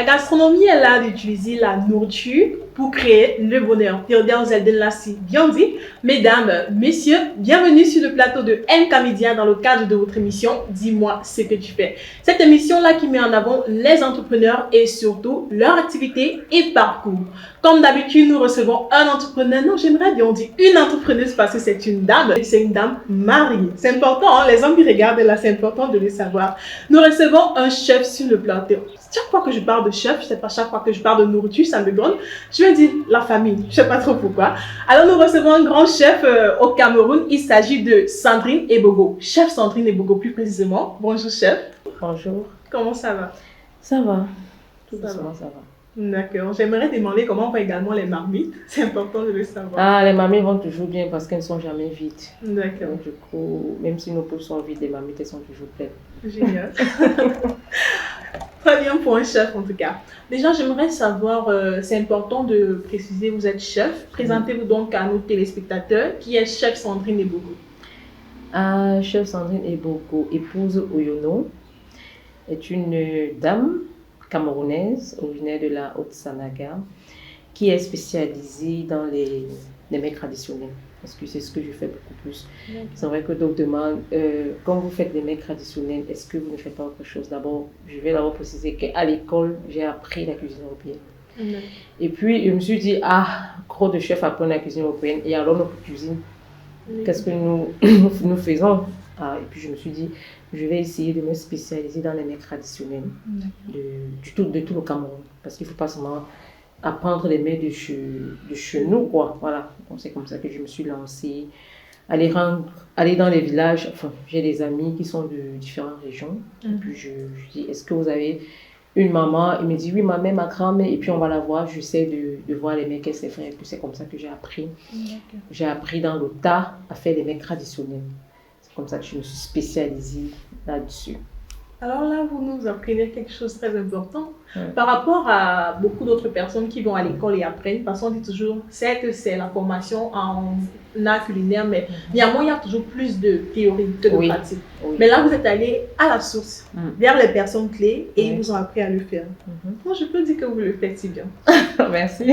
gastronomie est l'art d'utiliser la nourriture pour créer le bonheur. Theodore Zeldin l'a si bien dit. Mesdames, messieurs, bienvenue sur le plateau de MK Media dans le cadre de votre émission Dis-moi ce que tu fais. Cette émission-là qui met en avant les entrepreneurs et surtout leur activité et parcours. Comme d'habitude, nous recevons un entrepreneur. Non, j'aimerais bien dire une entrepreneuse parce que c'est une dame. C'est une dame mariée. C'est important, hein? Les hommes qui regardent là, c'est important de le savoir. Nous recevons un chef sur le plateau. Chaque fois que je parle de chef, je sais pas, chaque fois que je parle de nourriture, ça me donne. Je vais dire la famille. Je sais pas trop pourquoi. Alors, nous recevons un grand chef au Cameroun. Il s'agit de Sandrine Ebogo. Chef Sandrine Ebogo, plus précisément. Bonjour, chef. Bonjour. Comment ça va? Ça va. Tout doucement, ça va. D'accord. J'aimerais demander comment vont également les marmites. C'est important de le savoir. Ah, les mamies vont toujours bien parce qu'elles ne sont jamais vides. D'accord. Donc, du coup, même si nos poules sont vides, les marmites, elles sont toujours pleines. Génial. Très bien pour un chef en tout cas. Déjà, j'aimerais savoir, c'est important de préciser, vous êtes chef. Présentez-vous donc à nos téléspectateurs. Qui est chef Sandrine Ebogo? Chef Sandrine Ebogo, épouse Oyono, est une dame camerounaise, originaire de la Haute-Sanaga, qui est spécialisée dans les mets traditionnels. Parce que c'est ce que je fais beaucoup plus. C'est vrai que d'autres demandent, quand vous faites des mets traditionnels, est-ce que vous ne faites pas autre chose? D'abord, je vais d'abord préciser qu'à l'école, j'ai appris la cuisine européenne. Et puis, je me suis dit, gros de chef apprennent la cuisine européenne, et alors notre cuisine, qu'est-ce que nous faisons? Et puis, je me suis dit, je vais essayer de me spécialiser dans les mets traditionnels de tout le Cameroun. Parce qu'il ne faut pas seulement apprendre les mets de chez nous, quoi. Voilà. Donc, c'est comme ça que je me suis lancée. Aller dans les villages. Enfin, j'ai des amis qui sont de différentes régions. Et puis, je dis, est-ce que vous avez une maman? Il me dit, oui, ma mère, ma grand-mère. Et puis, on va la voir. J'essaie de voir les mets qu'elle sait faire. Et puis, c'est comme ça que j'ai appris. J'ai appris dans le tas à faire les mets traditionnels. C'est comme ça que je me suis spécialisée là-dessus. Alors là, vous nous apprenez quelque chose de très important par rapport à beaucoup d'autres personnes qui vont à l'école et apprennent, parce qu'on dit toujours, certes, c'est la formation en art culinaire, mais néanmoins, il y a toujours plus de théorie que de pratique. Oui. Mais là, vous êtes allé à la source, vers les personnes clés, et ils vous ont appris à le faire. Moi, je peux dire que vous le faites si bien. Merci.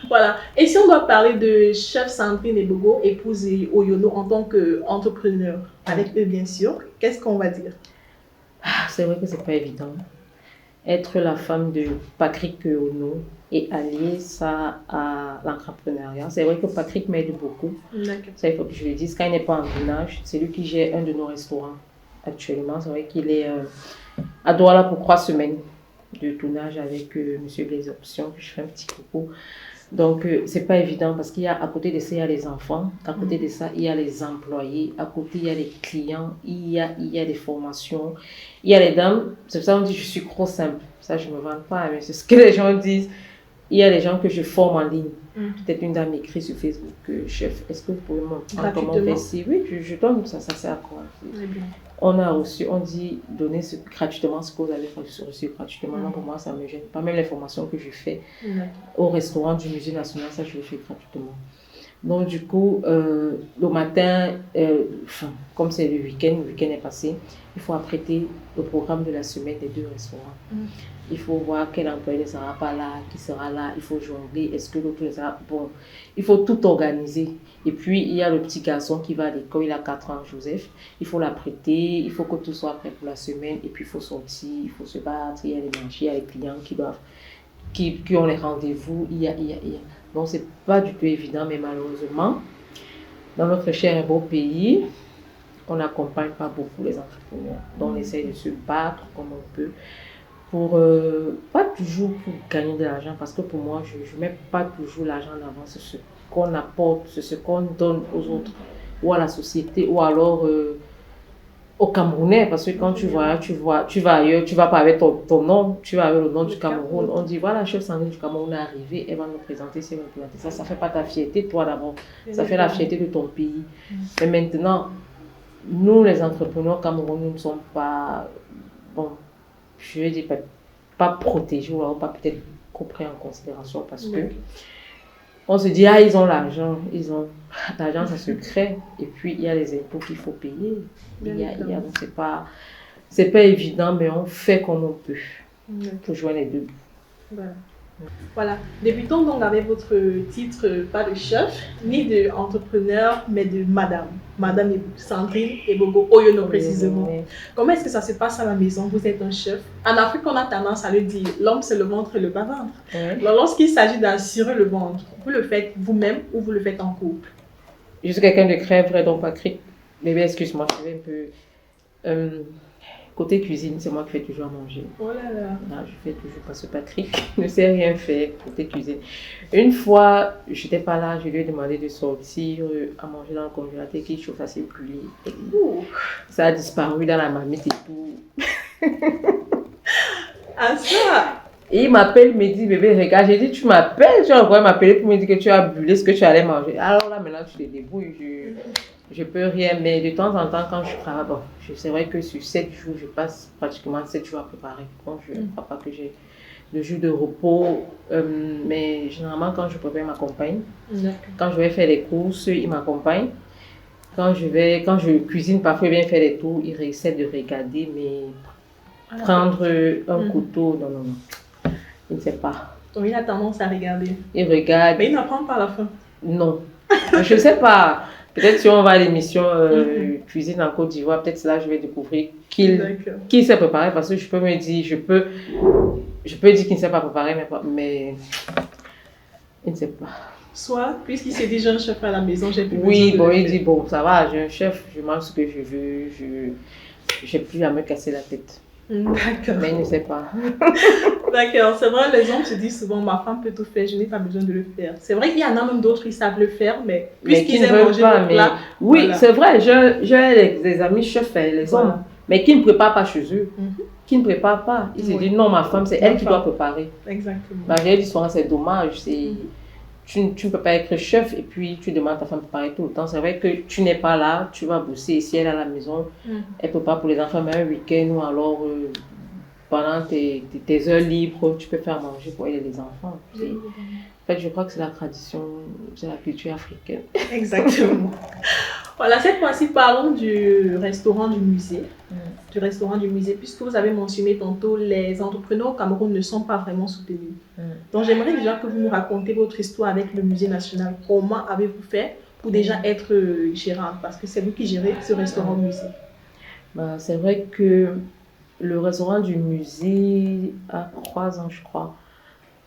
Voilà. Et si on doit parler de chef Sandrine Ebogo, épouse Oyono en tant qu'entrepreneur, avec eux bien sûr, qu'est-ce qu'on va dire? C'est vrai que c'est pas évident. Être la femme de Patrick Oyono et allier ça à l'entrepreneuriat. C'est vrai que Patrick m'aide beaucoup. Ça, il faut que je le dise. Quand il n'est pas en tournage, c'est lui qui gère un de nos restaurants actuellement. C'est vrai qu'il est à Douala pour 3 semaines de tournage avec Monsieur Blaise Options, que je fais un petit coucou. Donc, c'est pas évident parce qu'il y a, à côté de ça, il y a les enfants, à côté de ça, il y a les employés, à côté, il y a les clients, il y a des formations, il y a les dames. C'est pour ça qu'on dit je suis trop simple. Ça, je me vante pas, mais c'est ce que les gens disent. Il y a les gens que je forme en ligne. Peut-être une dame écrit sur Facebook, chef, est-ce que vous pouvez m'en commenter ici? Oui, je donne ça sert à quoi? On a reçu, on dit donner gratuitement ce que vous avez reçu gratuitement. Donc pour moi, ça ne me gêne pas. Même les formations que je fais au restaurant du Musée national, ça je le fais gratuitement. Donc du coup, le matin, comme c'est le week-end est passé, il faut apprêter le programme de la semaine des 2 restaurants. Il faut voir quel employé ne sera pas là, qui sera là, il faut jongler, est-ce que l'autre sera bon. Il faut tout organiser. Et puis, il y a le petit garçon qui va à l'école, il a 4 ans, Joseph. Il faut l'apprêter, il faut que tout soit prêt pour la semaine. Et puis, il faut sortir, il faut se battre, il y a les marchés, il y a les clients qui ont les rendez-vous, il y a. Donc, c'est pas du tout évident, mais malheureusement, dans notre cher et beau pays, on n'accompagne pas beaucoup les entrepreneurs. Donc, on essaie de se battre comme on peut. Pas toujours pour gagner de l'argent, parce que pour moi, je ne mets pas toujours l'argent en avant, c'est ce qu'on apporte, c'est ce qu'on donne aux autres, ou à la société, ou alors aux Camerounais, parce que quand tu vas ailleurs, tu vas pas avec ton nom, tu vas avec le nom du Cameroun, on dit voilà, chef Sandrine du Cameroun est arrivé, elle va nous présenter, ça fait pas ta fierté, toi d'abord, ça fait la fierté de ton pays. Mais maintenant, nous les entrepreneurs camerounais, nous ne sommes pas, je vais dire pas protégés, ou alors pas peut-être compris en considération, parce que on se dit, ils ont l'argent, l'argent ça se crée, et puis il y a les impôts qu'il faut payer, donc c'est pas évident, mais on fait comme on peut pour joindre les deux. Voilà. Débutons donc avec votre titre, pas de chef, ni de entrepreneur, mais de madame. Madame Sandrine Ebogo Oyono précisément. Comment est-ce que ça se passe à la maison? Vous êtes un chef. En Afrique, on a tendance à le dire, l'homme c'est le ventre et le bas-ventre. Alors lorsqu'il s'agit d'assurer le ventre, vous le faites vous-même ou vous le faites en couple? Je suis quelqu'un de crève, donc pas cric. Bébé, excuse-moi, je vais un peu... Côté cuisine, c'est moi qui fais toujours à manger. Oh là là. Non, je fais toujours parce que Patrick ne sait rien faire côté cuisine. Une fois, je n'étais pas là, je lui ai demandé de sortir à manger dans le congélateur qui chauffe assez pour lui. Ça a disparu dans la marmite et tout. Ah ça! Et il m'appelle, il me dit, bébé, regarde, j'ai dit, tu m'appelles, tu as encore m'appeler pour me dire que tu as brûlé ce que tu allais manger. Alors là, maintenant, tu te débrouilles, je peux rien, mais de temps en temps, quand je travaille, bon, c'est vrai que sur 7 jours, je passe pratiquement 7 jours à préparer. Donc, je ne crois pas que j'ai de jours de repos, mais généralement, quand je prépare, il m'accompagne. Quand je vais faire les courses, il m'accompagne. Quand je cuisine, parfois, il vient faire les tours, il essaie de regarder, mais prendre un couteau, non. Il ne sait pas. Donc, il a tendance à regarder. Il regarde. Mais il n'apprend pas à la fin. Non. Je ne sais pas. Peut-être si on va à l'émission Cuisine en Côte d'Ivoire, peut-être là je vais découvrir qu'il sait préparer, parce que je peux dire qu'il ne sait pas préparer, mais il ne sait pas. Soit, puisqu'il s'est déjà un chef à la maison, j'ai plus Oui, bon, il dit, bon, ça va, j'ai un chef, je mange ce que je veux, je n'ai plus à me casser la tête. D'accord. Mais il ne sait pas. D'accord, c'est vrai, les hommes se disent souvent, ma femme peut tout faire, je n'ai pas besoin de le faire. C'est vrai qu'il y en a même d'autres qui savent le faire, mais puisqu'ils aiment manger le plat. Oui, voilà. C'est vrai, j'ai des amis chefs, les hommes, mais qui ne préparent pas chez eux. Qui ne préparent pas. Ils se disent, non, ma femme, c'est elle qui doit préparer. Exactement. J'ai dit souvent, c'est dommage, tu ne peux pas être chef et puis tu demandes à ta femme de préparer tout le temps. C'est vrai que tu n'es pas là, tu vas bosser. Et si elle est à la maison, elle prépare pour les enfants, mais un week-end ou alors pendant tes heures libres, tu peux faire manger pour elle et les enfants. En fait, je crois que c'est la tradition, c'est la culture africaine. Exactement. Voilà, cette fois-ci, parlons du restaurant du musée. Du restaurant du musée, puisque vous avez mentionné tantôt, les entrepreneurs au Cameroun ne sont pas vraiment soutenus. Donc, j'aimerais déjà que vous nous racontiez votre histoire avec le musée national. Comment avez-vous fait pour déjà être gérante? Parce que c'est vous qui gérez ce restaurant au musée. C'est vrai que le restaurant du musée a 3 ans, je crois.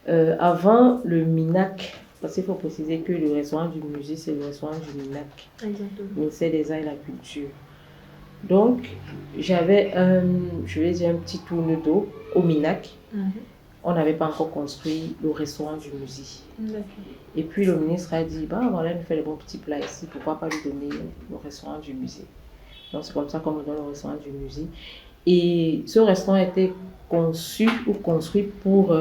Avant, le MINAC, parce qu'il faut préciser que le restaurant du musée, c'est le restaurant du MINAC. Exactement. Ministère des Arts et de la Culture. Donc, j'avais je vais dire un petit tourne d'eau au MINAC. On n'avait pas encore construit le restaurant du musée. Et puis le ministre a dit, voilà, il nous fait les bons petits plats ici, pourquoi pas lui donner le restaurant du musée. Donc c'est comme ça qu'on me donne le restaurant du musée. Et ce restaurant a été conçu ou construit pour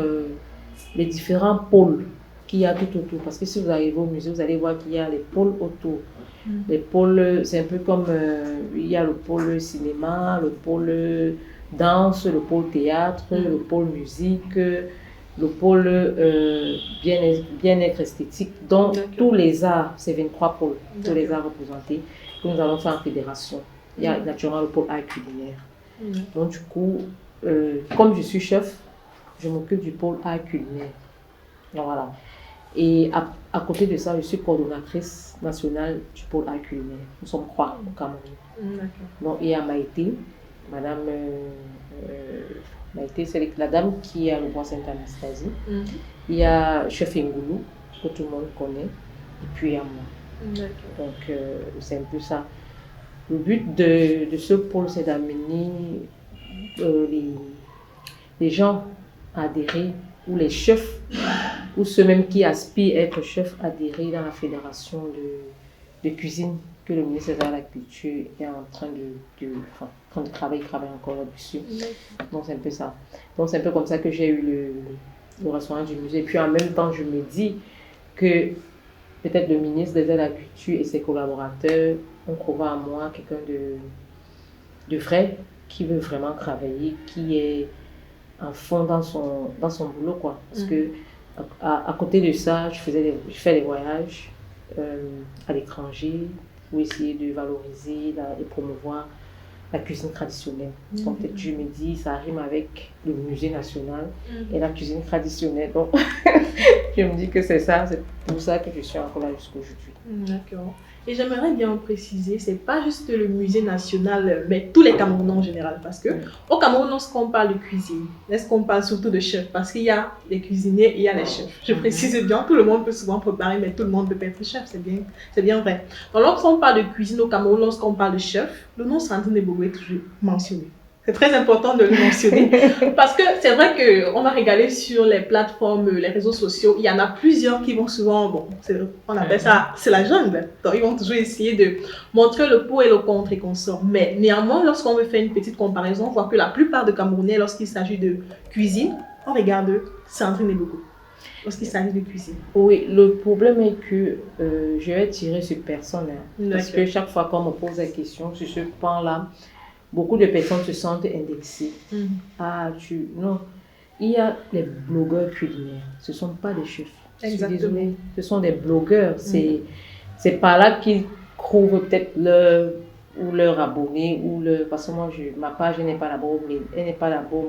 les différents pôles qu'il y a tout autour. Parce que si vous arrivez au musée, vous allez voir qu'il y a les pôles autour. Les pôles, c'est un peu comme, il y a le pôle cinéma, le pôle danse, le pôle théâtre, le pôle musique, le pôle bien-être esthétique. Donc, tous les arts, c'est 23 pôles, tous les arts représentés, que nous allons faire en fédération. Il y a naturellement le pôle art culinaire. Donc, du coup, comme je suis chef, je m'occupe du pôle art culinaire. Donc, voilà. Et à côté de ça, je suis coordonnatrice nationale du pôle art culinaire. Nous sommes 3 au Cameroun. Donc, il y a Maïté, Madame Maïté, c'est la dame qui est à Louvois Sainte-Anastasie. Il y a Chef Ngoulou, que tout le monde connaît. Et puis il y a moi. Donc, c'est un peu ça. Le but de ce pôle, c'est d'amener les gens à adhérer, ou les chefs, ou ceux même qui aspirent à être chefs, adhérer dans la fédération de cuisine que le ministère de la Culture est en train de travailler encore là-dessus. Donc c'est un peu ça. Donc c'est un peu comme ça que j'ai eu le restaurant du musée. Puis en même temps, je me dis que peut-être le ministre de la Culture et ses collaborateurs ont trouvé à moi quelqu'un de vrai, qui veut vraiment travailler, qui est en fond dans son boulot, quoi. Parce que à côté de ça, je fais des voyages à l'étranger pour essayer de valoriser et promouvoir la cuisine traditionnelle. Parce qu'en fait, je me dis, ça rime avec le musée national et la cuisine traditionnelle. Donc, je me dis que c'est ça, c'est pour ça que je suis encore là jusqu'aujourd'hui. D'accord. Et j'aimerais bien préciser, c'est pas juste le musée national, mais tous les Camerounais en général. Parce que au Cameroun, lorsqu'on parle de cuisine, est-ce qu'on parle surtout de chefs? Parce qu'il y a les cuisiniers et il y a les chefs. Je précise bien, tout le monde peut souvent préparer, mais tout le monde ne peut pas être chef, c'est bien vrai. Donc lorsqu'on parle de cuisine au Cameroun, lorsqu'on parle de chef, le nom Sandrine Ebogo est toujours mentionné. C'est très important de le mentionner parce que c'est vrai qu'on va regarder sur les plateformes, les réseaux sociaux, il y en a plusieurs qui vont souvent, on appelle ça, c'est la jungle. Donc ils vont toujours essayer de montrer le pour et le contre et qu'on sort. Mais néanmoins, lorsqu'on veut faire une petite comparaison, on voit que la plupart des Camerounais, lorsqu'il s'agit de cuisine, on regarde Sandrine Ebogo. Lorsqu'il s'agit de cuisine. Oui, le problème est que je vais tirer sur personne. Parce que chaque fois qu'on me pose la question sur ce point-là, beaucoup de personnes se sentent indexées. Non. Il y a les blogueurs culinaires. Ce ne sont pas des chefs. Je suis désolée. Ce sont des blogueurs. C'est par là qu'ils trouvent peut-être leur abonné ou parce que moi, ma page elle n'est pas d'abord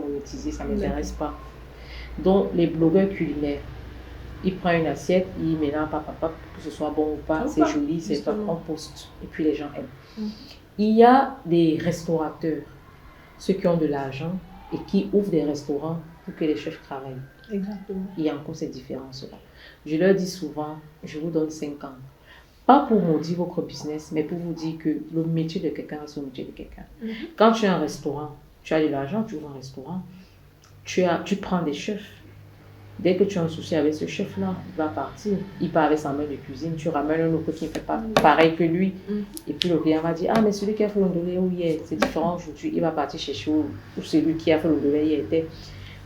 monétisée, ça ne m'intéresse pas. Donc, les blogueurs culinaires, ils prennent une assiette, ils mélangent que ce soit bon ou pas, c'est joli, c'est pas, on poste et puis les gens aiment. Il y a des restaurateurs, ceux qui ont de l'argent et qui ouvrent des restaurants pour que les chefs travaillent. Exactement. Il y a encore cette différence-là. Je leur dis souvent, je vous donne 5 ans. Pas pour maudire votre business, mais pour vous dire que le métier de quelqu'un reste le métier de quelqu'un. Quand tu as un restaurant, tu as de l'argent, tu ouvres un restaurant, tu prends des chefs. Dès que tu as un souci avec ce chef-là, il va partir. Il part avec sa main de cuisine, tu ramènes un autre qui ne fait pas pareil que lui. Et puis le client va dire, ah mais celui qui a fait l'ondolé hier, c'est différent aujourd'hui. Il va partir chercher où celui qui a fait l'ondolé hier était.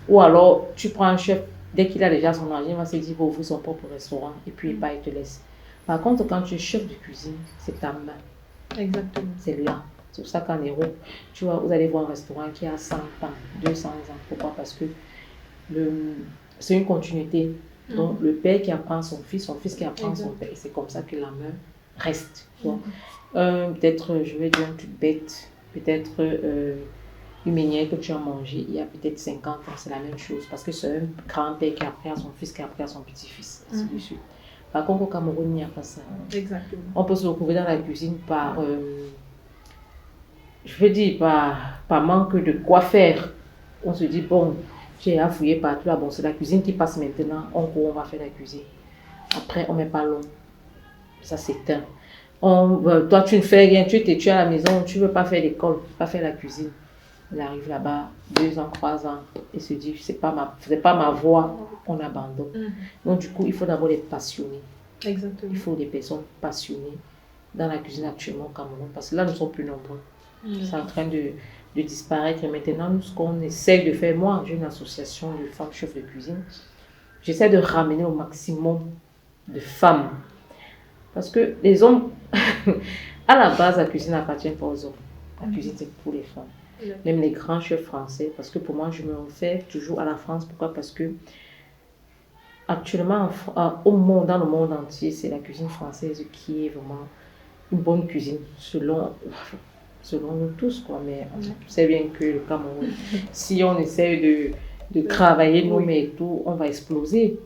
Ou alors, tu prends un chef, dès qu'il a déjà son argent, il va se dire, il va ouvrir son propre restaurant. Et puis il part, il te laisse. Par contre, quand tu es chef de cuisine, c'est ta main. Exactement. C'est là. C'est pour ça qu'en Europe, tu vois, vous allez voir un restaurant qui a 100 ans, 200 ans. Pourquoi? Parce que c'est une continuité. Donc, le père qui apprend son fils qui apprend son père. Et c'est comme ça que la main reste. Peut-être, je vais dire un truc bête, peut-être une meunière que tu as mangée il y a peut-être 50 ans, c'est la même chose. Parce que c'est un grand-père qui a appris à son fils, qui a appris à son petit-fils, ainsi de suite. Par contre, au Cameroun, il n'y a pas ça. Exactement. On peut se retrouver dans la cuisine par, je veux dire, par manque de quoi faire. On se dit, bon, j'ai à fouiller partout là, bon, c'est la cuisine qui passe maintenant, on va faire la cuisine. Après, on ne met pas l'eau. Ça s'éteint. Toi, tu ne fais rien, tu es à la maison, tu ne veux pas faire l'école, pas faire la cuisine. Il arrive là-bas, 2 ans, 3 ans, et se dit, c'est pas ma voie, on abandonne. Donc, du coup, il faut d'abord les passionnés. Exactement. Il faut des personnes passionnées dans la cuisine actuellement au Cameroun, parce que là, nous ne sommes plus nombreux. C'est en train de disparaître. Et maintenant, nous, ce qu'on essaie de faire, moi, j'ai une association de femmes chefs de cuisine. J'essaie de ramener au maximum de femmes. Parce que les hommes, à la base, la cuisine n'appartient pas aux hommes. La cuisine, c'est pour les femmes. Même les grands chefs français. Parce que pour moi, je me refais toujours à la France. Pourquoi? Parce que actuellement, dans le monde entier, c'est la cuisine française qui est vraiment une bonne cuisine, selon nous tous, quoi. Mais on sait bien que le Cameroun, si on essaie de travailler nous, mais tout, on va exploser.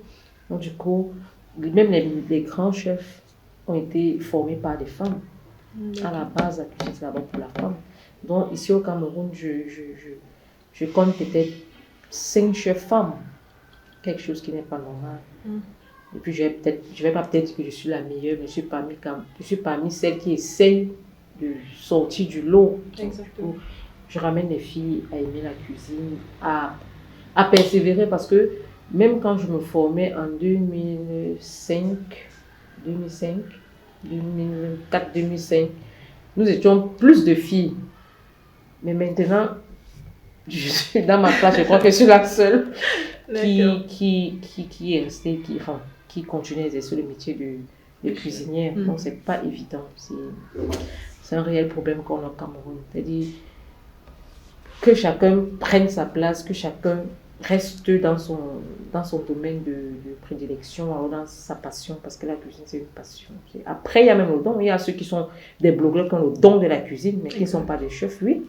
Donc du coup, même les grands chefs ont été formés par des femmes. À la base, la cuisine, c'est d'abord pour la femme. Donc ici au Cameroun, je compte peut-être 5 chefs femmes. Quelque chose qui n'est pas normal. Et puis je vais pas peut-être dire que je suis la meilleure, mais je suis parmi celles qui essayent de sortir du lot. Exactement. Je ramène les filles à aimer la cuisine, à persévérer, parce que même quand je me formais en 2004, 2005, nous étions plus de filles. Mais maintenant, je suis dans ma classe, je crois que je suis la seule qui est restée, qui continue à exercer le métier de cuisinière. Donc, c'est pas évident. C'est un réel problème qu'on a au Cameroun. C'est-à-dire que chacun prenne sa place, que chacun reste dans son domaine de prédilection, alors dans sa passion, parce que la cuisine, c'est une passion. Après, il y a même le don. Il y a ceux qui sont des blogueurs qui ont le don de la cuisine, mais qui ne sont pas des chefs, oui.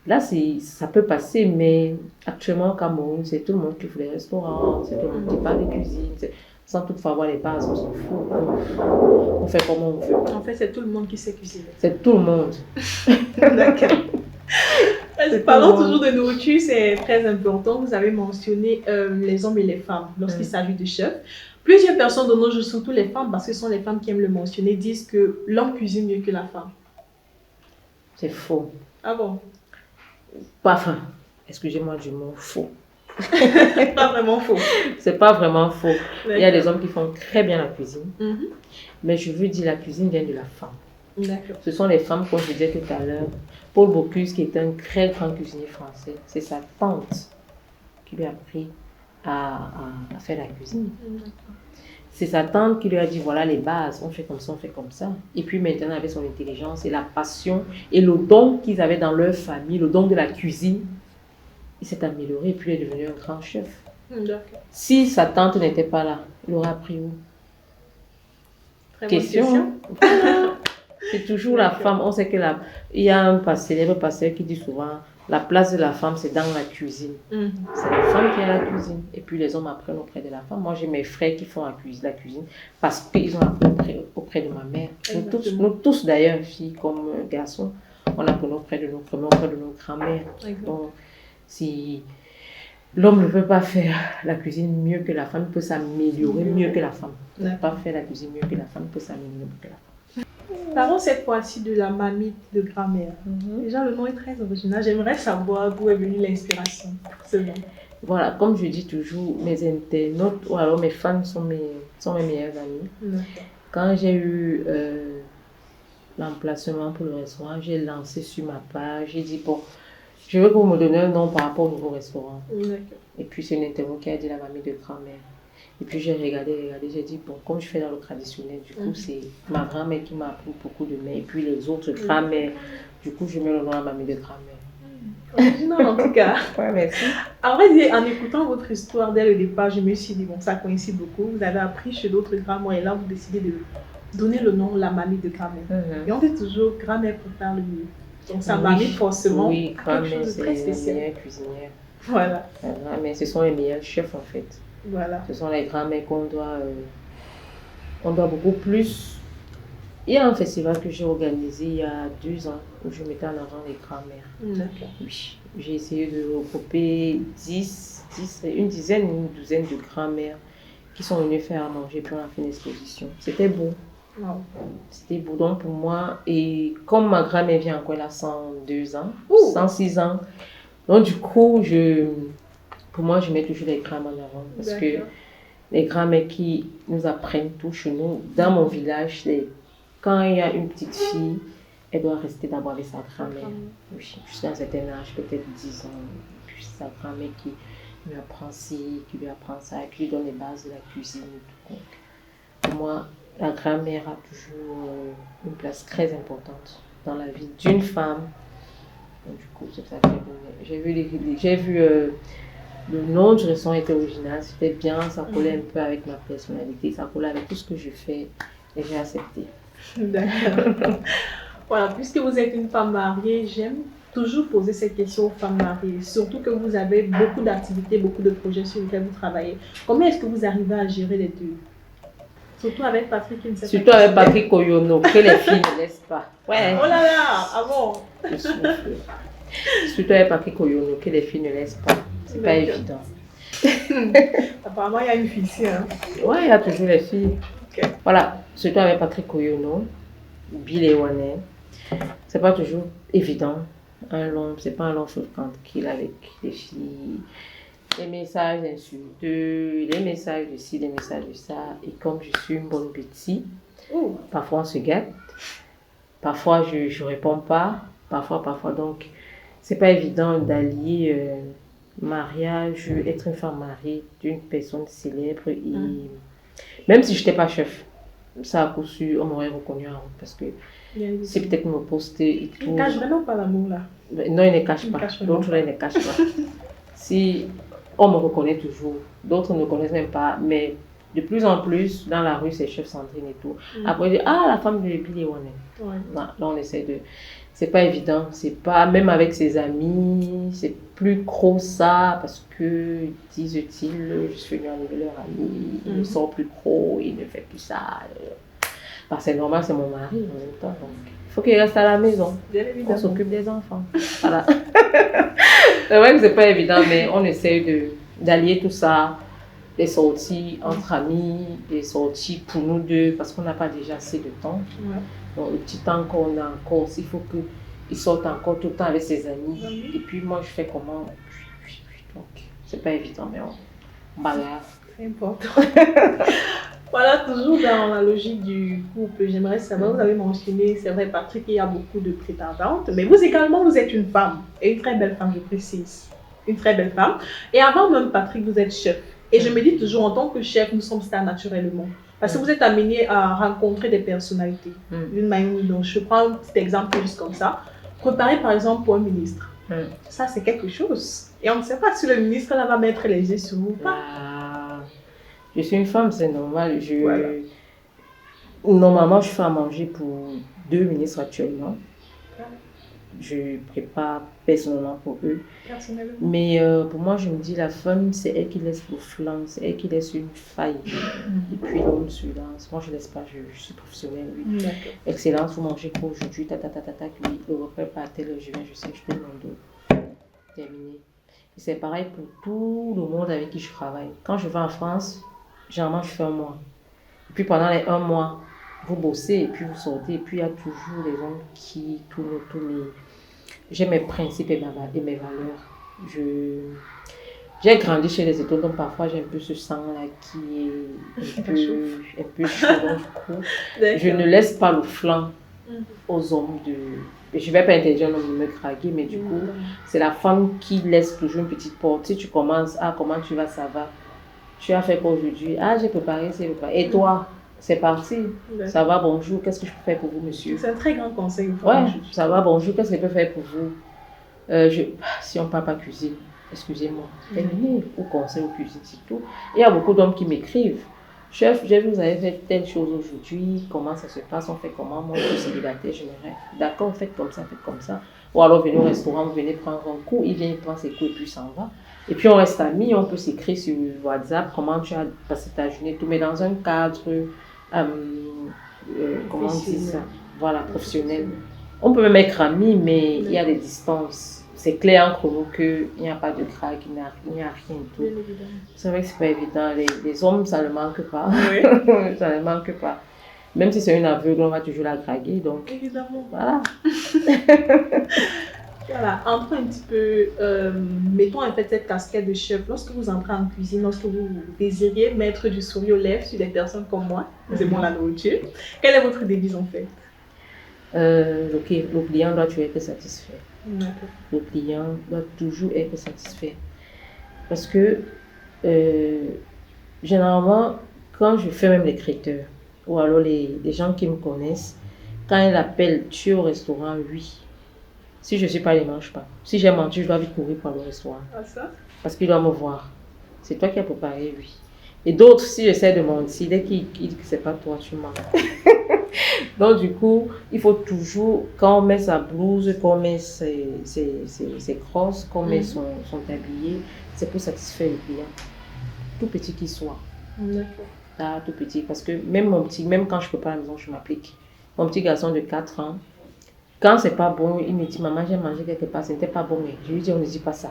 Là, ça peut passer, mais actuellement, au Cameroun, c'est tout le monde qui fait les restaurants, c'est tout le monde qui parle de cuisine. Sans toutefois avoir les bases, on s'en fout. On fait comme on veut. En fait, c'est tout le monde qui sait cuisiner. C'est tout le monde. D'accord. Parlons toujours de nourriture, c'est très important. Vous avez mentionné les hommes et les femmes lorsqu'il s'agit de chefs. Plusieurs personnes de nos jours, surtout les femmes, parce que ce sont les femmes qui aiment le mentionner, disent que l'homme cuisine mieux que la femme. C'est faux. Ah bon? Enfin, excusez-moi du mot faux. Pas vraiment faux. C'est pas vraiment faux. Il y a des hommes qui font très bien la cuisine. Mais je veux dire, la cuisine vient de la femme. D'accord. Ce sont les femmes, comme je disais tout à l'heure. Paul Bocuse, qui est un très grand cuisinier français, c'est sa tante qui lui a appris à faire la cuisine. C'est sa tante qui lui a dit, voilà les bases, on fait comme ça, on fait comme ça. Et puis maintenant, avec son intelligence et la passion et le don qu'ils avaient dans leur famille, le don de la cuisine, il s'est amélioré et puis il est devenu un grand chef. Si sa tante n'était pas là, il aurait appris où? Très question. C'est toujours la femme. On sait que il y a un célèbre pasteur qui dit souvent, la place de la femme, c'est dans la cuisine. C'est la femme qui a la cuisine. Et puis les hommes apprennent auprès de la femme. Moi, j'ai mes frères qui font la cuisine parce qu'ils ont appris auprès de ma mère. Nous tous d'ailleurs, filles comme garçons, on apprend auprès de nos grands-mères. Donc, si l'homme ne peut pas faire la cuisine mieux que la femme, il peut s'améliorer mieux que la femme. Il ne peut pas faire la cuisine mieux que la femme, il peut s'améliorer mieux que la femme. Parlons cette fois-ci de la mamie de grand-mère. Déjà, le nom est très original. J'aimerais savoir d'où est venue l'inspiration pour ce nom. Voilà, comme je dis toujours, mes internautes ou alors mes fans sont mes meilleurs amis. Quand j'ai eu l'emplacement pour le restaurant, j'ai lancé sur ma page, j'ai dit, bon, je veux que vous me donniez un nom par rapport au nouveau restaurant. Et puis c'est une internaute qui a dit la mamie de grand-mère. Et puis j'ai regardé, j'ai dit, bon, comme je fais dans le traditionnel, du coup, c'est ma grand-mère qui m'a appris beaucoup de mets. Et puis les autres grand-mères, du coup, je mets le nom à la mamie de grand-mère. Original en tout cas. Ouais, merci. En vrai, en écoutant votre histoire dès le départ, je me suis dit, bon, ça coïncide beaucoup. Vous avez appris chez d'autres grand-mères et là, vous décidez de donner le nom la mamie de grand-mère. Et on dit toujours, grand-mère prépare le mieux. Donc sa mamie, forcément, quelque chose de très spécial. Meilleure cuisinière. Voilà. Mais ce sont les meilleurs chefs en fait. Voilà. Ce sont les grands-mères qu'on doit beaucoup plus. Il y a un festival que j'ai organisé il y a 2 ans où je mettais en avant les grands-mères. D'accord. Oui. J'ai essayé de regrouper une dizaine ou une douzaine de grands-mères qui sont venues faire à manger puis on a fait une exposition. C'était beau. Wow. C'était beau donc pour moi. Et comme ma grand-mère vient encore là 102 ans, 106 ans, donc du coup, pour moi, je mets toujours les grands-mères en avant parce que les grands-mères qui nous apprennent tout chez nous, dans mon village, quand il y a une petite fille, elle doit rester d'abord avec sa grand-mère. Oui, jusqu'à un certain âge, peut-être 10 ans. Puis sa grand-mère qui lui apprend ci, qui lui apprend ça, qui lui donne les bases de la cuisine. Tout. Pour moi, la grand-mère a toujours une place très importante dans la vie d'une femme. Donc, du coup, c'est ça que j'ai vu le nom du restaurant était original, c'était bien, ça collait un peu avec ma personnalité, ça collait avec tout ce que je fais et j'ai accepté. D'accord. Voilà, puisque vous êtes une femme mariée, j'aime toujours poser cette question aux femmes mariées, surtout que vous avez beaucoup d'activités, beaucoup de projets sur lesquels vous travaillez. Comment est-ce que vous arrivez à gérer les deux? Surtout avec Patrick qui ne sait pas. Surtout avec Patrick Oyono, que les filles ne laissent pas. Ouais. Oh là là, ah bon? Surtout avec Patrick Oyono, que les filles ne laissent pas. C'est pas évident. Apparemment, il y a une fille ici. Hein? Ouais, il y a toujours les filles. Okay. Voilà, surtout avec Patrick Oyono, Bill et Wanet. C'est pas toujours évident. C'est pas un long fleuve tranquille avec les filles. Les messages insulteux, les messages de ci, les messages de ça. Et comme je suis une bonne petite, parfois on se gâte. Parfois je réponds pas. Parfois. Donc, c'est pas évident d'allier mariage, être une femme mariée d'une personne célèbre. Et même si je n'étais pas chef, ça a coup sûr, on m'aurait reconnu en route parce que c'est peut-être me poster et tout. Il ne cache vraiment pas l'amour là. Non, il ne cache pas. L'autre là, il ne cache pas. Si on me reconnaît toujours. D'autres ne me connaissent même pas, mais de plus en plus, dans la rue, c'est Chef Sandrine et tout. Après, je dis, ah, la femme de Billy Warner. Là, on essaie de... C'est pas évident, c'est pas... Même avec ses amis, c'est plus gros ça, parce que, disent-ils, je suis venue enlever leur ami, il ne sort plus gros, il ne fait plus ça. Bah, c'est normal, c'est mon mari en même temps, donc il faut qu'il reste à la maison, qu'on s'occupe des enfants. Voilà. C'est vrai que c'est pas évident, mais on essaie d'allier tout ça. Des sorties entre amis, des sorties pour nous deux, parce qu'on n'a pas déjà assez de temps. Donc, le petit temps qu'on a encore, il faut qu'il sorte encore tout le temps avec ses amis. Et puis, moi, je fais comment? Donc, c'est pas évident, mais on bagarre. C'est important. Voilà, toujours dans la logique du couple, j'aimerais savoir, vous avez mentionné, c'est vrai, Patrick, il y a beaucoup de prétendantes, mais vous également, vous êtes une femme, et une très belle femme, je précise. Une très belle femme. Et avant même, Patrick, vous êtes chef. Et je me dis toujours, en tant que chef, nous sommes stars naturellement. Parce que vous êtes amené à rencontrer des personnalités. D'une manière ou d'une autre. Je prends un petit exemple juste comme ça. Préparer par exemple pour un ministre. Ça, c'est quelque chose. Et on ne sait pas si le ministre là, va mettre les yeux sur vous ou pas. Je suis une femme, c'est normal. Normalement, je fais à manger pour 2 ministres actuellement. Je prépare personnellement pour eux. Mais pour moi, je me dis, la femme, c'est elle qui laisse le flanc, c'est elle qui laisse une faille. Et puis l'homme celui-là. Moi, je ne laisse pas, je suis professionnelle. Oui. Excellence, vous mangez quoi aujourd'hui? Oui, le repas pas à telle heure, je viens, je sais, je donne mon dos. Terminé. Et c'est pareil pour tout le monde avec qui je travaille. Quand je vais en France, généralement, je fais 1 mois. Et puis pendant les 1 mois, vous bossez et puis vous sortez. Et puis il y a toujours les hommes qui tournent. J'ai mes principes et mes valeurs. J'ai grandi chez les étoiles, donc parfois j'ai un peu ce sang-là qui est un peu chaud. Donc, du coup, je ne laisse pas le flanc aux hommes de... Je ne vais pas interdire un homme de me draguer, mais du coup, c'est la femme qui laisse toujours une petite porte. Si tu commences, ah, comment tu vas, ça va. Tu as fait quoi aujourd'hui? Ah, j'ai préparé, c'est préparé. Et toi? C'est parti. Ça va, bonjour, qu'est-ce que je peux faire pour vous, monsieur? C'est un très grand conseil. Ouais, ça va, bonjour, qu'est-ce que je peux faire pour vous? Si on ne parle pas cuisine, excusez-moi, terminé, ou conseil ou cuisine, c'est tout. Il y a beaucoup d'hommes qui m'écrivent. Chef, j'ai vu que vous avez fait telle chose aujourd'hui, comment ça se passe, on fait comment? Moi, je suis célibataire, j'aimerais. D'accord, faites comme ça, faites comme ça. Ou alors, venez au restaurant, vous venez prendre un coup, il vient, il prend ses coups et puis s'en va. Et puis, on reste amis, on peut s'écrire sur WhatsApp, comment tu as passé ta journée, tout, mais dans un cadre, comment on dit ça? Voilà, professionnel. On peut même être amis, mais il y a des distances. C'est clair entre nous qu'il n'y a pas de craque, il n'y a rien et tout. C'est vrai que c'est pas évident. Les hommes, ça ne manque pas. Oui. Ça ne manque pas. Même si c'est une aveugle, on va toujours la draguer. Donc, évidemment. Voilà. Voilà, entrons un petit peu, mettons en fait cette casquette de chef. Lorsque vous entrez en cuisine, lorsque vous désiriez mettre du sourire aux lèvres sur des personnes comme moi, c'est bon la nourriture, quelle est votre devise en fait? Le client doit toujours être satisfait. Le client doit toujours être satisfait. Parce que, généralement, quand je fais même les critères, ou alors les gens qui me connaissent, quand ils appellent, tu es au restaurant, oui. Si je ne suis pas, ils ne mangent pas. Si j'ai menti, je dois vite courir pour le restaurant. Ah, ça? Parce qu'ils doivent me voir. C'est toi qui as préparé, oui. Et d'autres, si j'essaie de mentir, dès qu'ils disent que ce n'est pas toi, tu mens. Donc, du coup, il faut toujours, quand on met sa blouse, qu'on met ses crosses, qu'on met son tablier, c'est pour satisfaire le client. Tout petit qu'il soit. D'accord. Ah, tout petit. Parce que même quand je ne peux pas à la maison, je m'applique. Mon petit garçon de 4 ans, quand c'est pas bon, il me dit, maman, j'ai mangé quelque part, ce n'était pas bon. Mais je lui dis, on ne dit pas ça.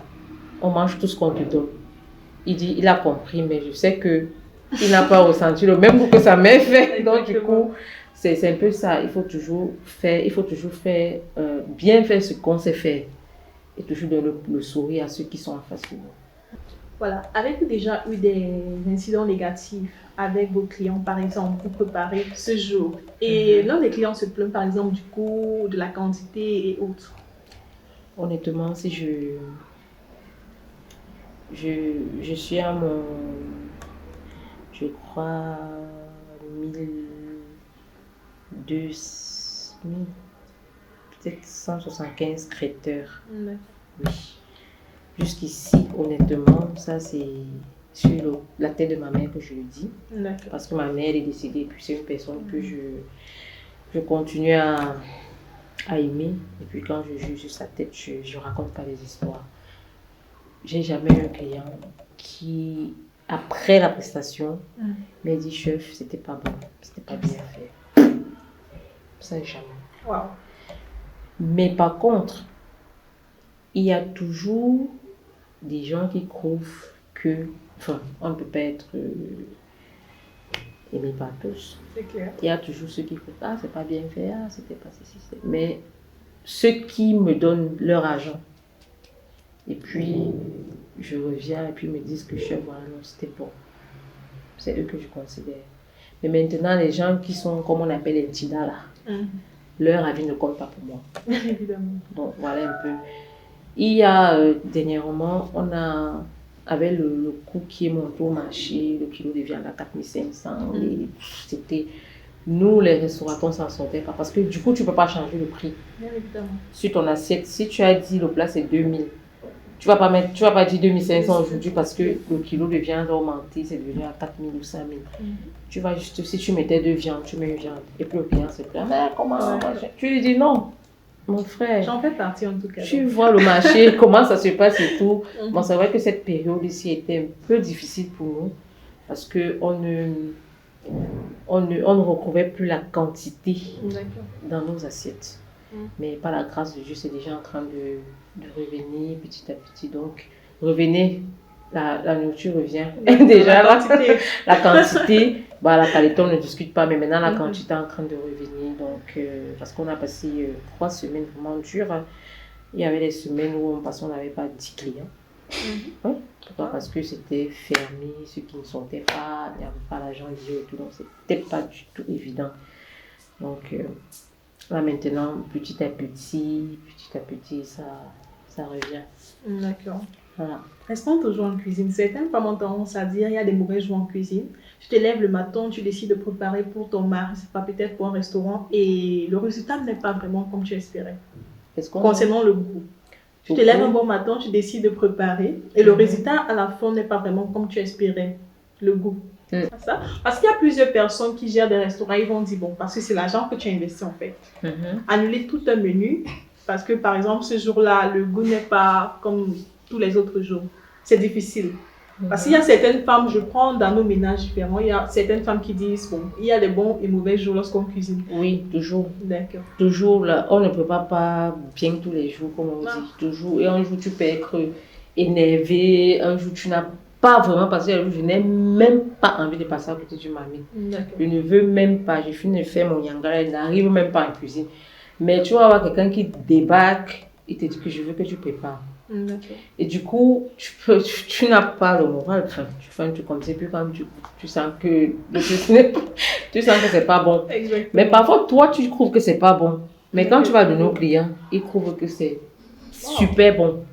On mange tout ce qu'on te donne. Il dit, il a compris, mais je sais qu'il n'a pas ressenti le même goût que sa mère fait. Donc, du coup, c'est un peu ça. Il faut toujours faire, bien faire ce qu'on sait faire. Et toujours donner le sourire à ceux qui sont en face de nous. Voilà. Avez-vous déjà eu des incidents négatifs avec vos clients, par exemple, pour préparer ce jour? Et l'un des clients se plaint, par exemple, du coût, de la quantité et autres. Honnêtement, si je suis à mon, je crois, 1200, peut-être 175 traiteurs. Oui. Jusqu'ici, honnêtement, ça c'est sur la tête de ma mère que je le dis. D'accord. Parce que ma mère est décédée et puis c'est une personne que je continue à aimer. Et puis quand je juge sa tête, je raconte pas des histoires. J'ai jamais eu un client qui, après la prestation, m'a dit chef, c'était pas bon, c'était pas bien fait. Ça, jamais. Wow. Mais par contre, il y a toujours des gens qui trouvent que, enfin, on ne peut pas être aimé par tous. C'est clair. Il y a toujours ceux qui trouvent, ah, c'est pas bien fait, ah, c'était pas ceci, mais ceux qui me donnent leur argent, et puis je reviens et puis me disent que chef, voilà, non, c'était bon. C'est eux que je considère. Mais maintenant, les gens qui sont, comme on appelle les TIDA là, leur avis ne compte pas pour moi. Évidemment. Donc voilà un peu. Il y a dernièrement, on a, avec le coût qui est monté au marché, le kilo de viande à 4500, c'était, nous les restaurateurs, on s'en sortait pas. Parce que du coup, tu ne peux pas changer le prix. Bien évidemment. Sur ton assiette, si tu as dit le plat c'est 2000, tu vas pas dire 2500 aujourd'hui parce que le kilo de viande a augmenté, c'est devenu à 4000 ou 5000. Tu vas juste, si tu mettais 2 viandes, tu mets une viande. Et puis le client se plaint, mais comment tu lui dis non, mon frère. J'en fais partie en tout cas. Tu vois le marché, comment ça se passe et tout. Bon, c'est vrai que cette période ici était un peu difficile pour nous parce qu'on ne retrouvait plus la quantité dans nos assiettes. Mais par la grâce de Dieu, c'est déjà en train de revenir petit à petit. Donc, revenez, la nourriture revient. Déjà, la quantité, bah, la qualité, on ne discute pas, mais maintenant, la quantité est en train de revenir. Donc, parce qu'on a passé 3 semaines vraiment dures. Il y avait des semaines où on n'avait pas 10 clients. Oui, pourquoi? Parce que c'était fermé, ceux qui ne sortaient pas, il n'y avait pas l'argent lié et tout. Donc, c'était pas du tout évident. Donc, là maintenant, petit à petit, ça revient. D'accord. Voilà. Restons toujours en cuisine. Certaines femmes ont tendance à dire il y a des mauvais jours en cuisine. Tu te lèves le matin, tu décides de préparer pour ton mari, c'est pas peut-être pour un restaurant, et le résultat n'est pas vraiment comme tu espérais. Concernant le goût. Tu te lèves un bon matin, tu décides de préparer, et le résultat à la fin n'est pas vraiment comme tu espérais. Le goût. Ça. Parce qu'il y a plusieurs personnes qui gèrent des restaurants, ils vont dire, bon, parce que c'est l'argent que tu as investi en fait. Annuler tout un menu, parce que par exemple, ce jour-là, le goût n'est pas comme tous les autres jours. C'est difficile. Parce qu'il y a certaines femmes, je prends dans nos ménages différents, il y a certaines femmes qui disent, bon, il y a des bons et mauvais jours lorsqu'on cuisine. Oui, toujours. D'accord. Toujours, là, on ne prépare pas bien tous les jours, comme on dit. Toujours. Et un jour, tu peux être énervé, un jour, tu n'as pas vraiment passé la journée, je n'ai même pas envie de passer à côté du mamie. Je ne veux même pas, j'ai fini de faire mon yanga, elle n'arrive même pas en cuisine. Mais tu vas avoir quelqu'un qui débarque et te dit que je veux que tu prépares. Et du coup, tu n'as pas le moral, enfin, tu fais un truc comme ça, puis quand tu sens que tu sens que c'est pas bon. Exactement. Mais parfois, toi, tu trouves que c'est pas bon. Mais quand tu vas donner aux clients, ils trouvent que c'est super bon.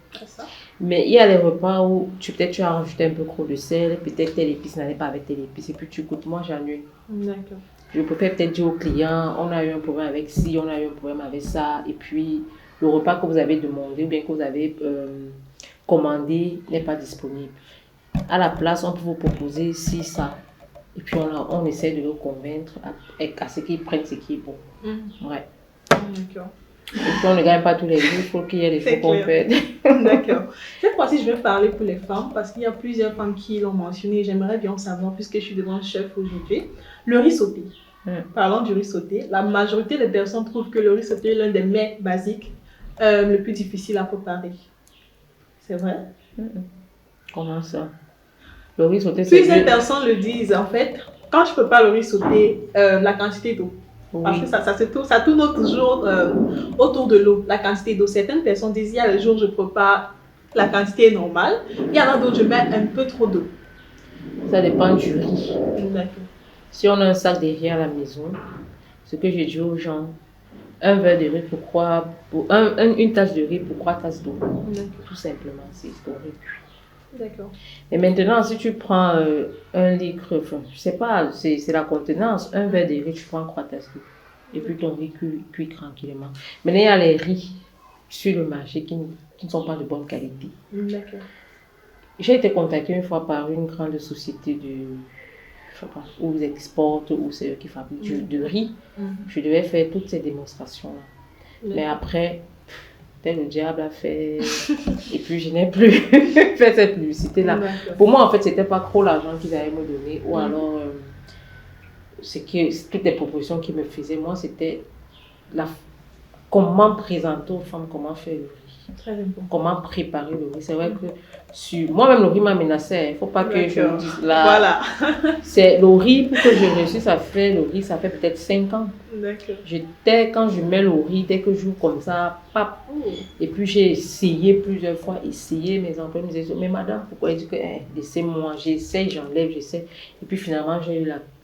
Mais il y a les repas où peut-être tu as rajouté un peu trop de sel, peut-être telle épice n'allait pas avec telle épice, et puis tu goûtes, moi j'annule. D'accord. Je préfère peut-être dire aux clients, on a eu un problème avec ci, on a eu un problème avec ça, et puis le repas que vous avez demandé ou bien que vous avez commandé n'est pas disponible. À la place, on peut vous proposer ci, ça. Et puis on essaie de le convaincre à ce qu'ils prennent ce qui est bon. Ouais. D'accord. Et puis on ne gagne pas tous les jours, il faut qu'il y ait des choses qu'on fait. D'accord. Cette fois-ci, je vais parler pour les femmes parce qu'il y a plusieurs femmes qui l'ont mentionné. J'aimerais bien savoir, puisque je suis devant le chef aujourd'hui, le riz sauté. Parlons du riz sauté. La majorité des personnes trouvent que le riz sauté est l'un des mets basiques le plus difficile à préparer. C'est vrai? Comment ça? Le riz sauté, c'est plusieurs personnes le disent. En fait, quand je prépare le riz sauté, la quantité d'eau. Parce que ça tourne toujours autour de l'eau, la quantité d'eau. Certaines personnes disent, il y a les jours où je prépare, la quantité est normale. Il y en a d'autres, je mets un peu trop d'eau. Ça dépend du riz. D'accord. Si on a un sac de riz à la maison, ce que je dis aux gens, un verre de riz une tasse de riz pour 3 tasses d'eau. Tout simplement, c'est ton riz cuit. D'accord. Et maintenant, si tu prends un litre, enfin, je sais pas, c'est la contenance, un verre de riz, tu prends 3 tasses d'eau. Et puis ton riz cuit tranquillement. Maintenant, il y a les riz sur le marché qui ne sont pas de bonne qualité. D'accord. J'ai été contactée une fois par une grande société où ils exportent, où c'est eux qui fabriquent du riz. Je devais faire toutes ces démonstrations-là. Mais après, le diable a fait. Et puis, je n'ai plus fait cette publicité-là. Pour moi, en fait, c'était pas trop l'argent qu'ils allaient me donner. Ou alors, toutes les propositions qu'ils me faisaient, moi, c'était comment présenter aux femmes, comment faire le riz. Très important. Comment préparer le riz. C'est vrai que moi-même, le riz m'a menacé. Il ne faut pas que je dise là. Voilà. C'est le riz, pour que je réussisse à faire le riz, ça fait peut-être 5 ans. D'accord. Quand je mets le riz, dès que je joue comme ça, pap. Et puis j'ai essayé plusieurs fois, mes employés me disaient, mais madame, pourquoi elle dit que laissez-moi, j'essaie, j'enlève, j'essaie. Et puis finalement,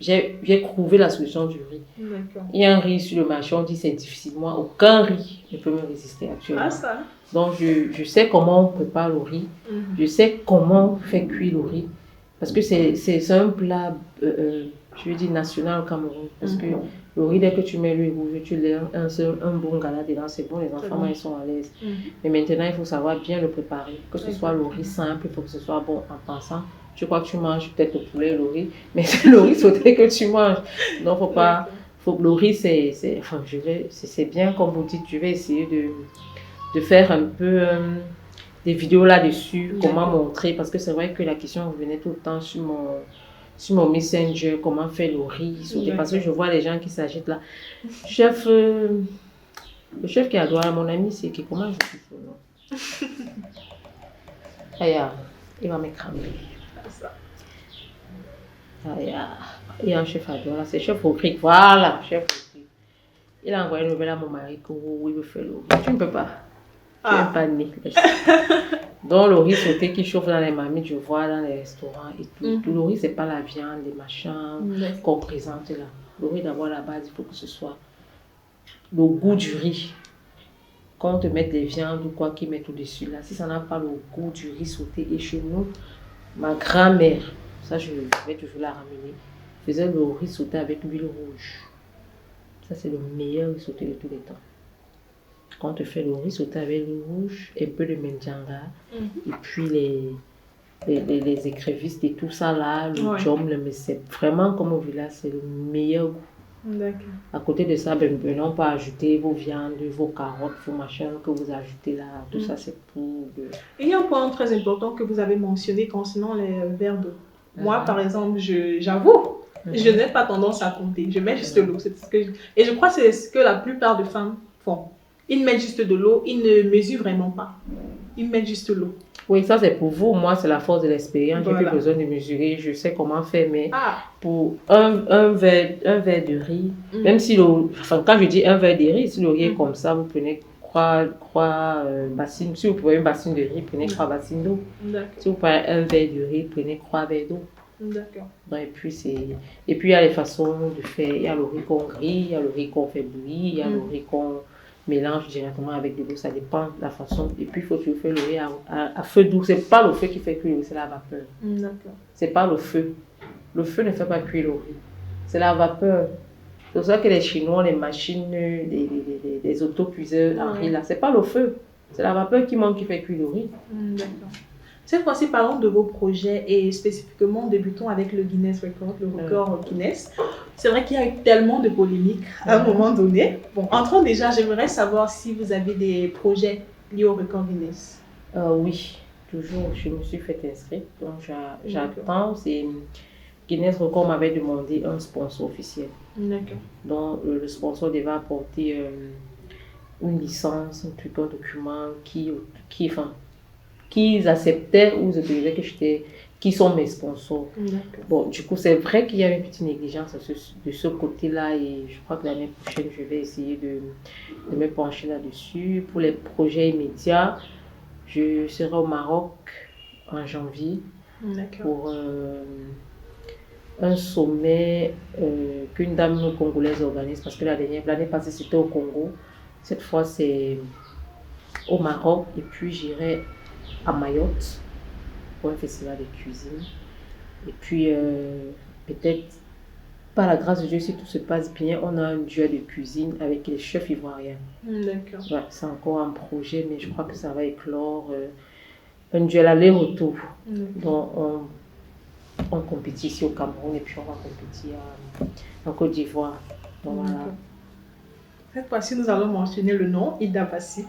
j'ai trouvé la solution du riz. D'accord. Il y a un riz sur le marché, on dit c'est difficile. Moi, aucun riz ne peut me résister actuellement. Ah, ça. Donc je sais comment on prépare le riz, je sais comment faire cuire le riz. Parce que c'est un plat, je veux dire, national au Cameroun. Parce que le riz, dès que tu mets l'huile rouge, tu lèves un bon gala dedans, c'est bon, les enfants, ils sont à l'aise. Mais maintenant, il faut savoir bien le préparer. Que ce soit le riz simple, il faut que ce soit bon en pensant. Tu crois que tu manges peut-être le poulet et le riz, mais c'est le riz sauté que tu manges. Donc, le riz, c'est bien, comme vous dites, je vais essayer de faire un peu des vidéos là-dessus, comment montrer, parce que c'est vrai que la question revenait tout le temps sur mon Messenger, comment faire le riz, parce que je vois les gens qui s'agitent là. Le chef qui adore mon ami, c'est qui, comment je dis son nom? Il va me cramer. Il y a un chef adore là, c'est chef au cric, voilà, chef au cric. Il a envoyé une nouvelle à mon mari que il veut faire le riz. Tu ne peux pas. Tu n'es pas né. Donc, le riz sauté qui chauffe dans les marmites, je vois dans les restaurants et tout. Tout le riz, ce n'est pas la viande, les machins qu'on présente là. Le riz, d'abord, à la base, il faut que ce soit le goût du riz. Quand on te met des viandes ou quoi qu'ils mettent au-dessus là, si ça n'a pas le goût du riz sauté, et chez nous, ma grand-mère, ça je vais toujours la ramener, faisait le riz sauté avec l'huile rouge. Ça, c'est le meilleur riz sauté de tous les temps. Quand on te fait le riz sauté avec l'huile rouge, un peu de mendianga, et puis les écrevisses et tout ça là, le djom, mais c'est vraiment comme au village, c'est le meilleur goût. D'accord. À côté de ça, on peut ajouter vos viandes, vos carottes, vos machins que vous ajoutez là, tout ça c'est pour... Et il y a un point très important que vous avez mentionné concernant les verres d'eau. Moi, par exemple, j'avoue, je n'ai pas tendance à compter, je mets juste l'eau. Et je crois que c'est ce que la plupart des femmes font. Ils mettent juste de l'eau, ils ne mesurent vraiment pas. Ils mettent juste l'eau. Oui, ça c'est pour vous. Moi, c'est la force de l'expérience. J'ai plus besoin de mesurer. Je sais comment faire. Mais pour un verre de riz, même si quand je dis un verre de riz, si le riz est comme ça, vous prenez trois bassines. Si vous prenez une bassine de riz, prenez 3 bassines d'eau. Si vous prenez un verre de riz, prenez 3 verres d'eau. D'accord. Et puis il y a les façons de faire. Il y a le riz qu'on grille, il y a le riz qu'on fait bouillir, il y a le riz qu'on mélange directement avec de l'eau, ça dépend de la façon. Et puis il faut toujours faire le riz à feu doux. C'est pas le feu qui fait cuire le riz, c'est la vapeur. D'accord. C'est pas le feu. Le feu ne fait pas cuire le riz. C'est la vapeur. C'est pour ça que les Chinois, les machines, les autocuiseurs en riz là, c'est pas le feu. C'est la vapeur qui manque qui fait cuire le riz. D'accord. Cette fois-ci, parlons de vos projets et spécifiquement débutons avec le Guinness Record, le record Guinness. C'est vrai qu'il y a eu tellement de polémiques à un moment donné. Bon, entrons déjà, j'aimerais savoir si vous avez des projets liés au record Guinness. Oui, toujours, je me suis fait inscrire. Donc j'attends. Guinness Record m'avait demandé un sponsor officiel. D'accord. Donc le sponsor devait apporter une licence, un document qu'ils acceptaient ou ils autorisaient qui sont mes sponsors. Bon, du coup, c'est vrai qu'il y a une petite négligence de ce côté-là et je crois que l'année prochaine, je vais essayer de me pencher là-dessus. Pour les projets immédiats, je serai au Maroc en janvier pour un sommet qu'une dame congolaise organise parce que l'année passée, c'était au Congo. Cette fois, c'est au Maroc et puis j'irai à Mayotte pour un festival de cuisine. Et puis, peut-être par la grâce de Dieu, si tout se passe bien, on a un duel de cuisine avec les chefs ivoiriens. D'accord. Ouais, c'est encore un projet, mais je crois que ça va éclore. Un duel aller-retour. Donc, on compétit ici au Cameroun et puis on va compétir en Côte d'Ivoire. Donc, voilà. Cette fois-ci, nous allons mentionner le nom, Hilda Bassi.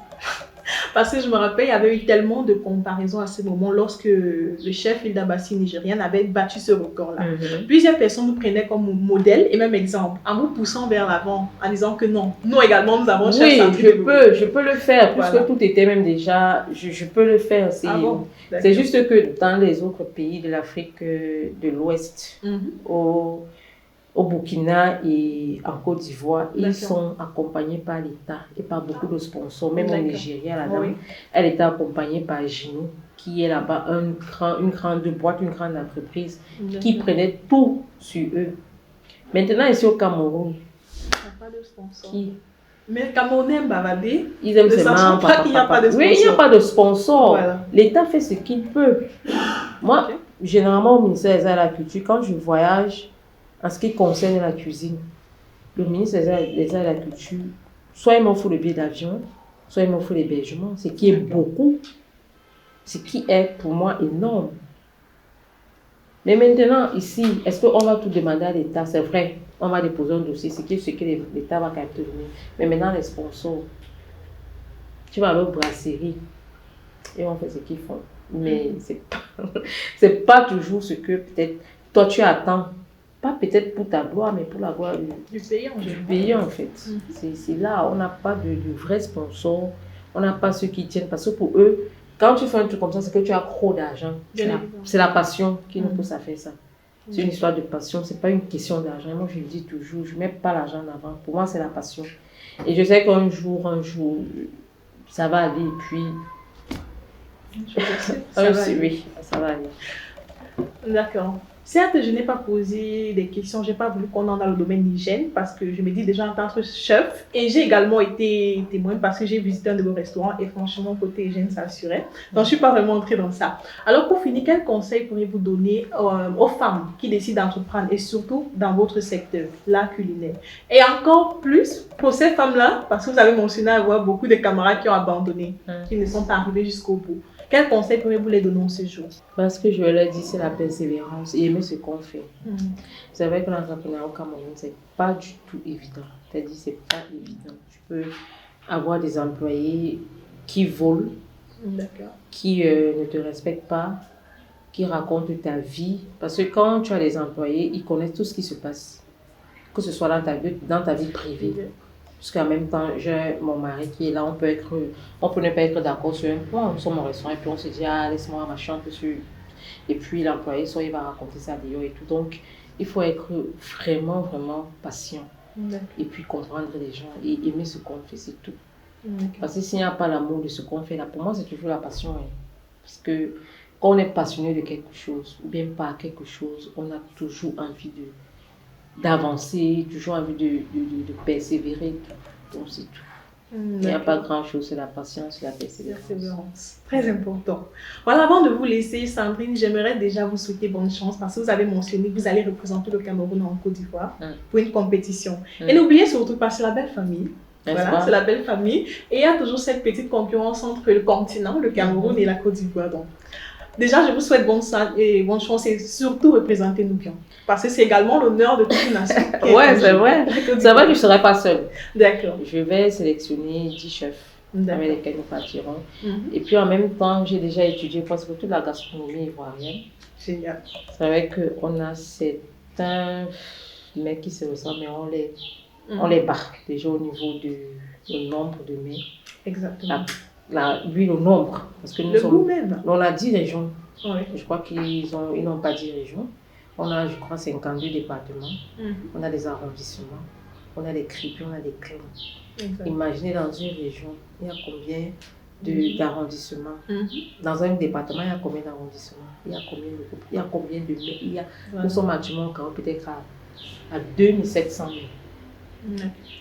Parce que je me rappelle, il y avait eu tellement de comparaisons à ce moment lorsque le chef Hilda Bassi nigérienne avait battu ce record-là. Plusieurs personnes nous prenaient comme modèle et même exemple, en vous poussant vers l'avant, en disant que non, nous également, nous avons chef Sandrine. Je peux le faire, puisque tout était même déjà, je peux le faire. C'est juste que dans les autres pays de l'Afrique de l'Ouest, au Burkina et en Côte d'Ivoire, ils sont accompagnés par l'État et par beaucoup de sponsors. Même au Nigeria, la dame, elle était accompagnée par Gino, qui est là-bas une grande boîte, une grande entreprise qui prenait tout sur eux. Maintenant, ici au Cameroun, il n'y a pas de sponsor. Mais les Camerounais aiment bavarder. Ils aiment seulement pas qu'il n'y a pas de sponsor. Oui, il n'y a pas de sponsor. Voilà. L'État fait ce qu'il peut. Moi, généralement, au ministère des Arts et de la Culture, quand je voyage, en ce qui concerne la cuisine, le ministre des Arts et de la Culture, soit il m'offre le billet d'avion, soit il m'offre l'hébergement, ce qui est beaucoup, ce qui est pour moi énorme. Mais maintenant, ici, est-ce qu'on va tout demander à l'État? C'est vrai, on va déposer un dossier, ce que l'État va quand même te donner. Mais maintenant, les sponsors, tu vas aller aux brasseries et on fait ce qu'ils font. Mais c'est pas toujours ce que peut-être toi tu attends. Pas peut-être pour ta gloire, mais pour la gloire du pays en fait. C'est là, on n'a pas de vrais sponsors, on n'a pas ceux qui tiennent. Parce que pour eux, quand tu fais un truc comme ça, c'est que tu as trop d'argent. C'est la passion qui nous pousse à faire ça. C'est une histoire de passion, c'est pas une question d'argent. Moi, je le dis toujours, je ne mets pas l'argent en avant. Pour moi, c'est la passion. Et je sais qu'un jour, ça va aller. Et puis, ça va aller. D'accord. Certes, je n'ai pas posé des questions, je n'ai pas voulu qu'on entre dans le domaine hygiène parce que je me dis déjà en tant que chef et j'ai également été témoin parce que j'ai visité un de vos restaurants et franchement, côté hygiène, ça assurait. Donc, je ne suis pas vraiment entrée dans ça. Alors, pour finir, quel conseil pourriez-vous donner aux femmes qui décident d'entreprendre et surtout dans votre secteur, l'art culinaire? Et encore plus pour ces femmes-là, parce que vous avez mentionné avoir beaucoup de camarades qui ont abandonné, qui ne sont pas arrivés jusqu'au bout. Quel conseil pourriez-vous les donner en ce jour? Parce que je leur dis, c'est la persévérance et aimer ce qu'on fait. C'est vrai que l'entrepreneuriat au Cameroun, c'est pas du tout évident. C'est-à-dire, c'est pas évident. Tu peux avoir des employés qui volent, qui ne te respectent pas, qui racontent ta vie. Parce que quand tu as des employés, ils connaissent tout ce qui se passe, que ce soit dans ta vie privée. Parce qu'en même temps, j'ai mon mari qui est là, on peut ne pas être d'accord sur un point, nous sommes au restaurant et puis on se dit, laisse-moi machin un peu sur. Et puis l'employé, soit il va raconter ça d'ailleurs et tout. Donc, il faut être vraiment, vraiment patient. Et puis comprendre les gens et aimer ce qu'on fait, c'est tout. Parce que s'il n'y a pas l'amour de ce qu'on fait là, pour moi, c'est toujours la passion. Parce que quand on est passionné de quelque chose, ou bien par quelque chose, on a toujours envie d'avancer, toujours envie de persévérer. Donc c'est tout. Il n'y a pas grand-chose, c'est la patience, la persévérance. Très important. Voilà, avant de vous laisser, Sandrine, j'aimerais déjà vous souhaiter bonne chance parce que vous avez mentionné que vous allez représenter le Cameroun en Côte d'Ivoire pour une compétition. Et n'oubliez surtout pas, c'est la belle famille. Voilà, c'est la belle famille. Et il y a toujours cette petite concurrence entre le continent, le Cameroun et la Côte d'Ivoire. Donc, déjà, je vous souhaite bonne chance et surtout représentez-nous bien. Parce que c'est également l'honneur de toute une nation. Ouais, c'est vrai. C'est vrai que je ne serai pas seule. D'accord. Je vais sélectionner 10 chefs avec lesquels nous partirons. Et puis en même temps, j'ai déjà étudié presque toute la gastronomie ivoirienne. Génial. C'est vrai qu'on a certains mecs qui se ressemblent, mais on les bat déjà au niveau du nombre de mets. Exactement. Le nombre. Parce que goût même. On a 10 régions. Oui. Je crois qu'ils n'ont pas 10 régions. On a, je crois, 52 départements. On a des arrondissements. On a des cribus, on a des clans. Imaginez dans une région, il y a combien d'arrondissements. Dans un département, il y a combien d'arrondissements? Il y a combien de groupes? Il y a combien de mets? Nous sommes actuellement peut-être à 2700 mets.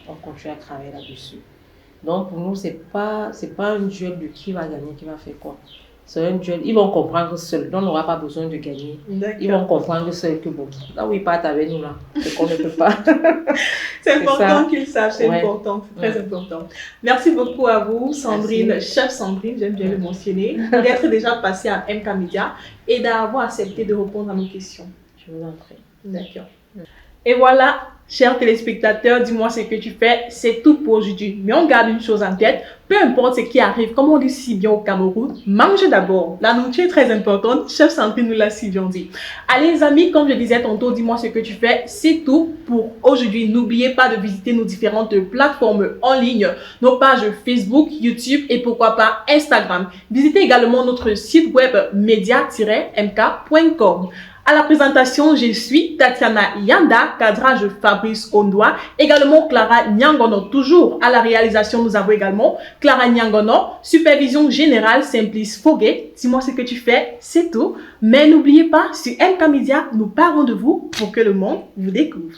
On continue à travailler là-dessus. Donc pour nous, c'est pas un duel de qui va gagner, qui va faire quoi. C'est un duel. Ils vont comprendre seuls. On n'aura pas besoin de gagner. Ils vont comprendre seuls que bon, là où ils partent avec nous, là, c'est qu'on ne peut pas. C'est important qu'ils sachent, c'est important, c'est très important. Merci beaucoup à vous, Sandrine, Merci. chef Sandrine, j'aime bien le mentionner, d'être déjà passée à MK Media et d'avoir accepté de répondre à nos questions. Je vous en prie. D'accord. Et voilà, chers téléspectateurs, dis-moi ce que tu fais, c'est tout pour aujourd'hui. Mais on garde une chose en tête, peu importe ce qui arrive, comme on dit si bien au Cameroun, mangez d'abord. La nourriture est très importante, chef Sandrine nous l'a si bien dit. Allez les amis, comme je disais tantôt, dis-moi ce que tu fais, c'est tout pour aujourd'hui. N'oubliez pas de visiter nos différentes plateformes en ligne, nos pages Facebook, YouTube et pourquoi pas Instagram. Visitez également notre site web media-mk.com. À la présentation, je suis Tatiana Yanda, cadrage Fabrice Ondoa, également Clara Nyangono. Toujours à la réalisation, nous avons également Clara Nyangono, supervision générale Simplice Foguet. Dis-moi ce que tu fais, c'est tout. Mais n'oubliez pas, sur MK Media, nous parlons de vous pour que le monde vous découvre.